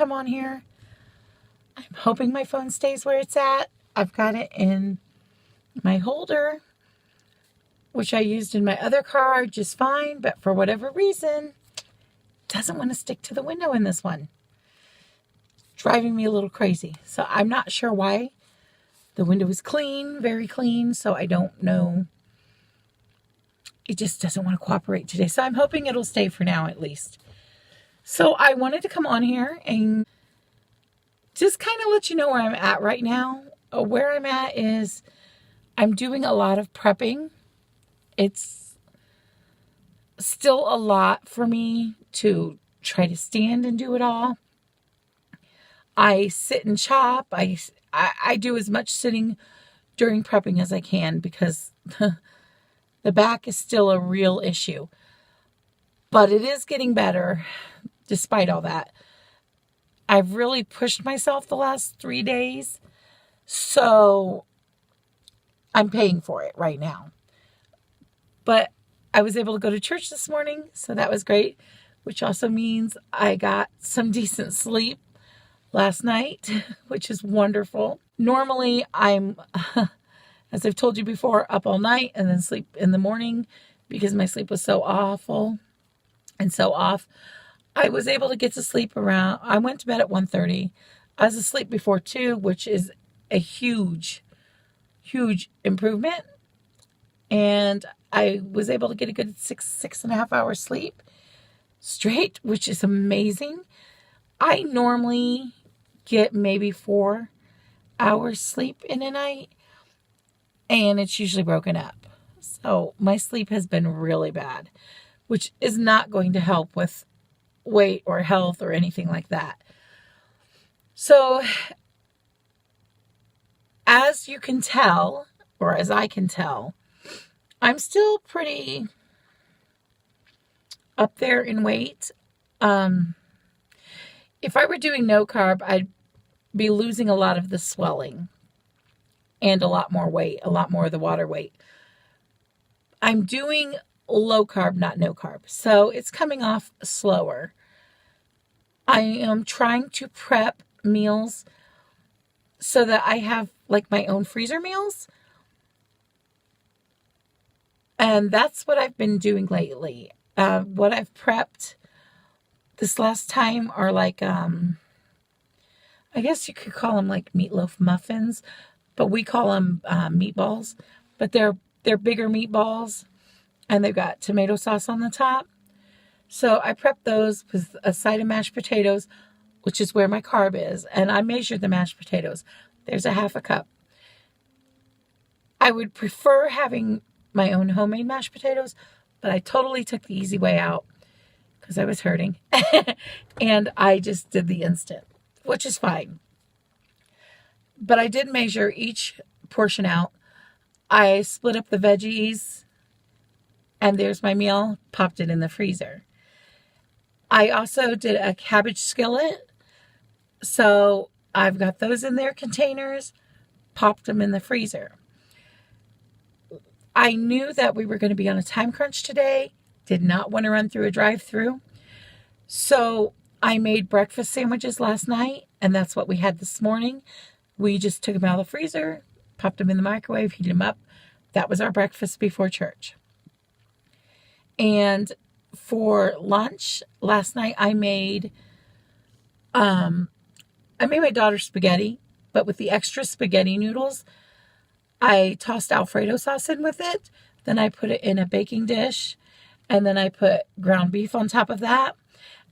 come on here. I'm hoping my phone stays where it's at. I've got it in my holder, which I used in my other car just fine, but for whatever reason, it doesn't want to stick to the window in this one. It's driving me a little crazy. So I'm not sure why. The window is clean, very clean, so I don't know. It just doesn't want to cooperate today. So I'm hoping it'll stay for now at least. So I wanted to come on here and just kind of let you know where I'm at right now. Where I'm at is I'm doing a lot of prepping. It's still a lot for me to try to stand and do it all. I sit and chop. I do as much sitting during prepping as I can because the back is still a real issue. But it is getting better despite all that. I've really pushed myself the last 3 days. So I'm paying for it right now. But I was able to go to church this morning, so that was great, which also means I got some decent sleep last night, which is wonderful. Normally, I'm, as I've told you before, up all night and then sleep in the morning because my sleep was so awful and so off. I was able to get to sleep I went to bed at 1:30. I was asleep before 2, which is a huge, huge improvement. And I was able to get a good 6.5 hours sleep straight, which is amazing. I normally get maybe 4 hours sleep in a night, and it's usually broken up. So my sleep has been really bad, which is not going to help with weight or health or anything like that. So as you can tell, or as I can tell, I'm still pretty up there in weight. If I were doing no carb, I'd be losing a lot of the swelling and a lot more weight, a lot more of the water weight. I'm doing low carb, not no carb. So it's coming off slower. I am trying to prep meals so that I have like my own freezer meals. And that's what I've been doing lately. What I've prepped this last time are like, I guess you could call them like meatloaf muffins, but we call them meatballs. But they're bigger meatballs, and they've got tomato sauce on the top. So I prepped those with a side of mashed potatoes, which is where my carb is. And I measured the mashed potatoes. There's a half a cup. I would prefer having my own homemade mashed potatoes, but I totally took the easy way out because I was hurting. And I just did the instant, which is fine. But I did measure each portion out. I split up the veggies, and there's my meal, popped it in the freezer. I also did a cabbage skillet. So I've got those in their containers, popped them in the freezer. I knew that we were going to be on a time crunch today. Did not want to run through a drive-through. So I made breakfast sandwiches last night, and that's what we had this morning. We just took them out of the freezer, popped them in the microwave, heated them up. That was our breakfast before church. And for lunch last night, I made my daughter spaghetti, but with the extra spaghetti noodles, I tossed Alfredo sauce in with it. Then I put it in a baking dish, and then I put ground beef on top of that,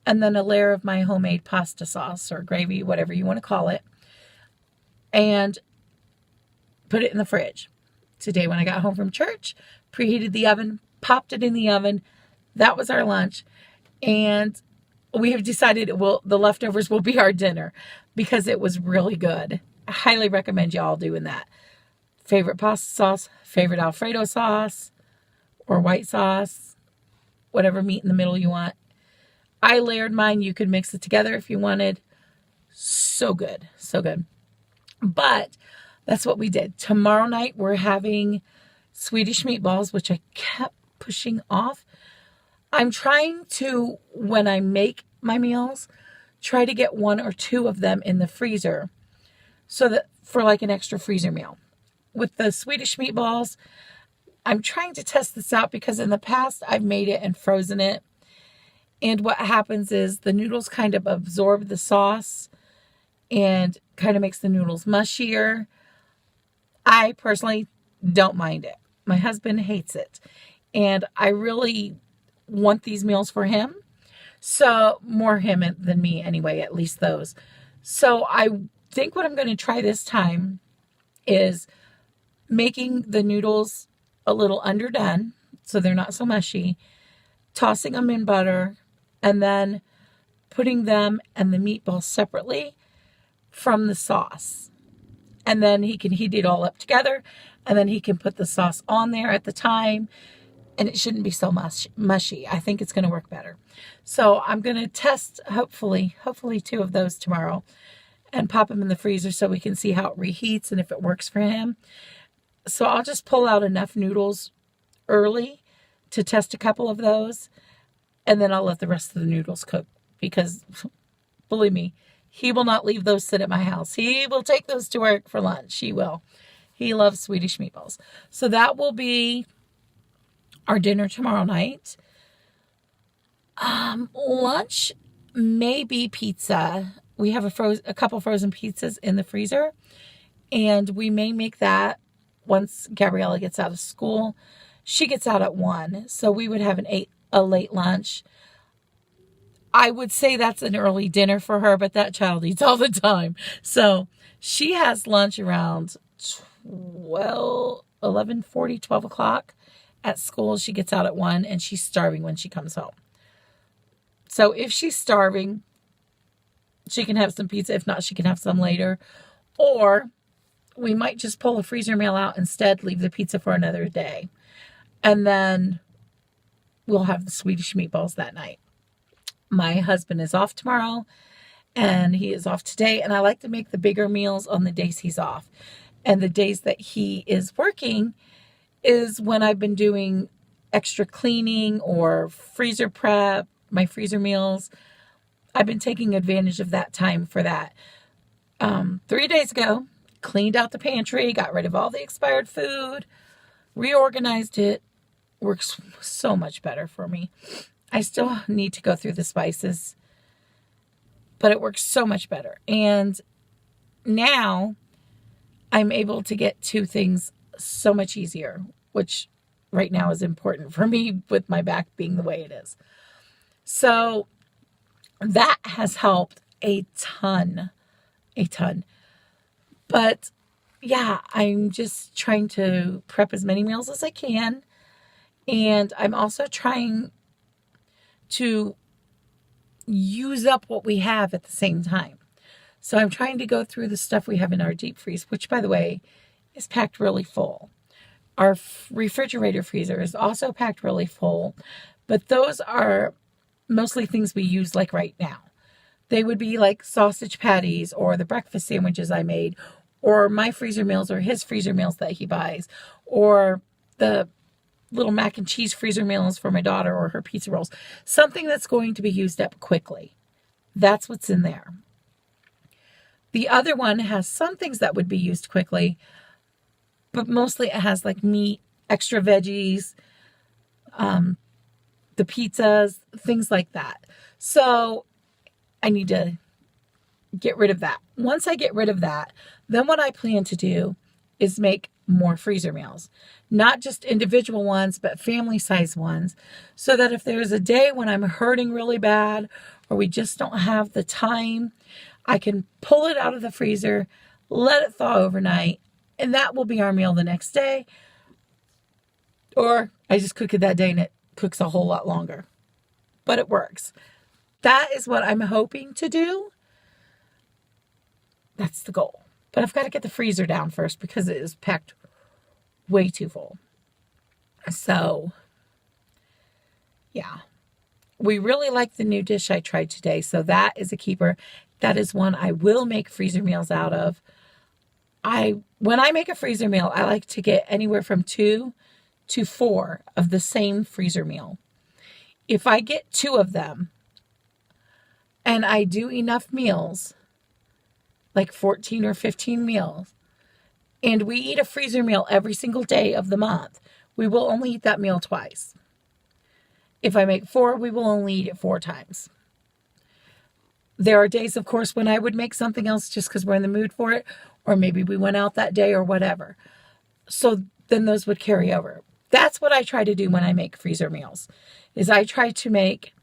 and then a layer of my homemade pasta sauce or gravy, whatever you want to call it, and put it in the fridge. Today when I got home from church, preheated the oven, popped it in the oven. That was our lunch. And we have decided the leftovers will be our dinner because it was really good. I highly recommend y'all doing that. Favorite pasta sauce, favorite Alfredo sauce, or white sauce, whatever meat in the middle you want. I layered mine. You could mix it together if you wanted. So good. So good. But that's what we did. Tomorrow night, we're having Swedish meatballs, which I kept pushing off. I'm trying to, when I make my meals, try to get 1 or 2 of them in the freezer so that for like an extra freezer meal. With the Swedish meatballs, I'm trying to test this out because in the past I've made it and frozen it. And what happens is the noodles kind of absorb the sauce and kind of makes the noodles mushier. I personally don't mind it. My husband hates it. And I really want these meals for him. So more him than me anyway, at least those. So I think what I'm going to try this time is making the noodles a little underdone so they're not so mushy, tossing them in butter, and then putting them and the meatballs separately from the sauce. And then he can heat it all up together, and then he can put the sauce on there at the time, and it shouldn't be so mushy. I think it's going to work better. So I'm going to test, hopefully 2 of those tomorrow and pop them in the freezer so we can see how it reheats and if it works for him. So I'll just pull out enough noodles early to test a couple of those, and then I'll let the rest of the noodles cook because, believe me, he will not leave those sit at my house. He will take those to work for lunch. He will. He loves Swedish meatballs. So that will be our dinner tomorrow night. Lunch may be pizza. We have a couple frozen pizzas in the freezer, and we may make that once Gabriella gets out of school. She gets out at 1, so we would have a late lunch. I would say that's an early dinner for her, but that child eats all the time. So she has lunch around 11:40, 12 o'clock at school. She gets out at 1, and she's starving when she comes home. So if she's starving, she can have some pizza. If not, she can have some later. Or we might just pull a freezer meal out instead, leave the pizza for another day. And then we'll have the Swedish meatballs that night. My husband is off tomorrow, and he is off today. And I like to make the bigger meals on the days he's off. And the days that he is working is when I've been doing extra cleaning or freezer prep, my freezer meals. I've been taking advantage of that time for that. 3 days ago, cleaned out the pantry, got rid of all the expired food, reorganized it. Works so much better for me. I still need to go through the spices, but it works so much better. And now I'm able to get 2 things so much easier, which right now is important for me with my back being the way it is. So that has helped a ton. But yeah, I'm just trying to prep as many meals as I can. And I'm also trying to use up what we have at the same time. So I'm trying to go through the stuff we have in our deep freeze, which, by the way, is packed really full. Our refrigerator freezer is also packed really full, but those are mostly things we use like right now. They would be like sausage patties or the breakfast sandwiches I made, or my freezer meals or his freezer meals that he buys, or the little mac and cheese freezer meals for my daughter or her pizza rolls. Something that's going to be used up quickly. That's what's in there. The other one has some things that would be used quickly, but mostly it has like meat, extra veggies, the pizzas, things like that. So I need to get rid of that. Once I get rid of that, then what I plan to do is make more freezer meals. Not just individual ones, but family-sized ones. So that if there's a day when I'm hurting really bad or we just don't have the time, I can pull it out of the freezer, let it thaw overnight, and that will be our meal the next day. Or I just cook it that day and it cooks a whole lot longer. But it works. That is what I'm hoping to do. That's the goal. But I've got to get the freezer down first because it is packed way too full. So, yeah. We really like the new dish I tried today. So that is a keeper. That is one I will make freezer meals out of. When I make a freezer meal, I like to get anywhere from 2 to 4 of the same freezer meal. If I get 2 of them, and I do enough meals, like 14 or 15 meals, and we eat a freezer meal every single day of the month, we will only eat that meal twice. If I make 4, we will only eat it 4 times. There are days, of course, when I would make something else just because we're in the mood for it, or maybe we went out that day or whatever. So then those would carry over. That's what I try to do when I make freezer meals, is I try to make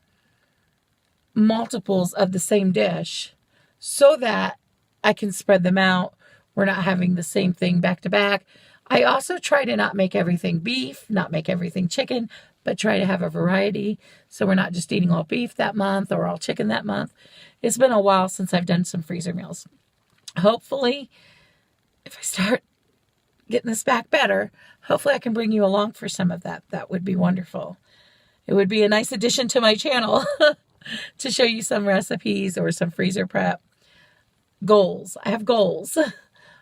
multiples of the same dish so that I can spread them out. We're not having the same thing back to back. I also try to not make everything beef, not make everything chicken, but try to have a variety. So we're not just eating all beef that month or all chicken that month. It's been a while since I've done some freezer meals. Hopefully, if I start getting this back better, hopefully I can bring you along for some of that. That would be wonderful. It would be a nice addition to my channel to show you some recipes or some freezer prep goals. I have goals.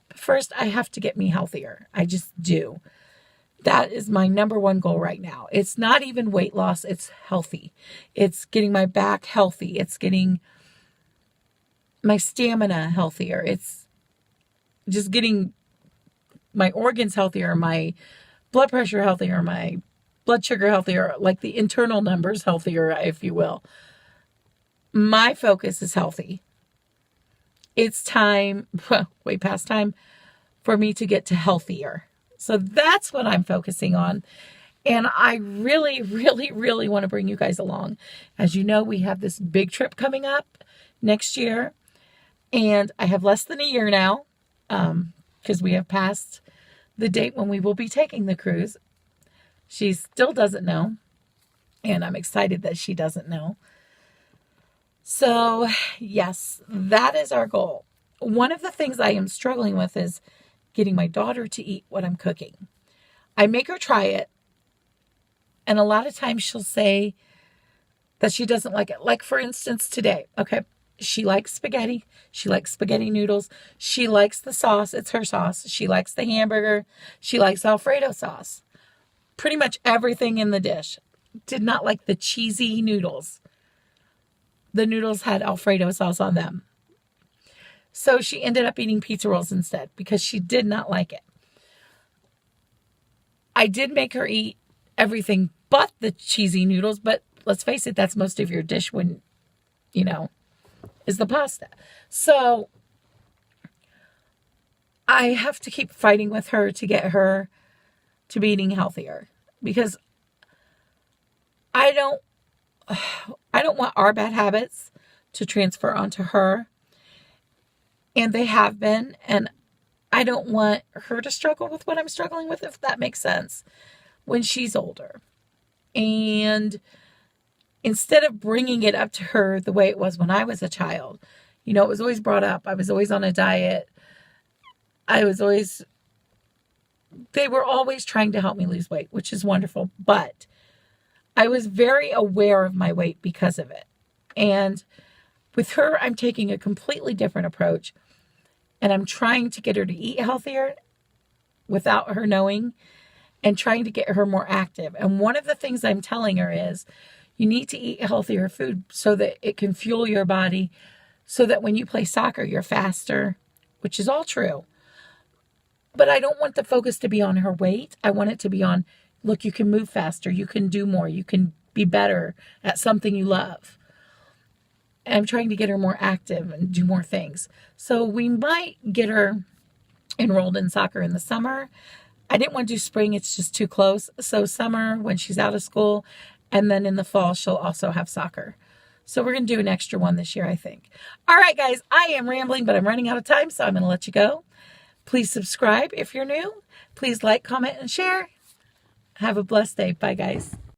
But first, I have to get me healthier. I just do. That is my number one goal right now. It's not even weight loss. It's healthy. It's getting my back healthy. It's getting my stamina healthier. It's just getting my organs healthier, my blood pressure healthier, my blood sugar healthier, like the internal numbers healthier, if you will. My focus is healthy. It's time, well, way past time, for me to get to healthier. So that's what I'm focusing on. And I really, really, really want to bring you guys along. As you know, we have this big trip coming up next year. And I have less than a year now, because we have passed the date when we will be taking the cruise. She still doesn't know. And I'm excited that she doesn't know. So, yes, that is our goal. One of the things I am struggling with is getting my daughter to eat what I'm cooking. I make her try it, and a lot of times she'll say that she doesn't like it. Like, for instance, today, okay, she likes spaghetti. She likes spaghetti noodles. She likes the sauce. It's her sauce. She likes the hamburger. She likes Alfredo sauce. Pretty much everything in the dish. Did not like the cheesy noodles. The noodles had Alfredo sauce on them. So she ended up eating pizza rolls instead because she did not like it. I did make her eat everything but the cheesy noodles, but let's face it, that's most of your dish when, is the pasta. So I have to keep fighting with her to get her to be eating healthier because I don't want our bad habits to transfer onto her. And they have been. And I don't want her to struggle with what I'm struggling with, if that makes sense, when she's older. And instead of bringing it up to her the way it was when I was a child, it was always brought up. I was always on a diet. They were always trying to help me lose weight, which is wonderful. But I was very aware of my weight because of it. And with her, I'm taking a completely different approach. And I'm trying to get her to eat healthier without her knowing and trying to get her more active. And one of the things I'm telling her is you need to eat healthier food so that it can fuel your body so that when you play soccer, you're faster, which is all true. But I don't want the focus to be on her weight. I want it to be on, look, you can move faster. You can do more. You can be better at something you love. And I'm trying to get her more active and do more things. So we might get her enrolled in soccer in the summer. I didn't want to do spring. It's just too close. So summer when she's out of school. And then in the fall, she'll also have soccer. So we're going to do an extra one this year, I think. All right, guys, I am rambling, but I'm running out of time. So I'm going to let you go. Please subscribe if you're new. Please like, comment, and share. Have a blessed day. Bye, guys.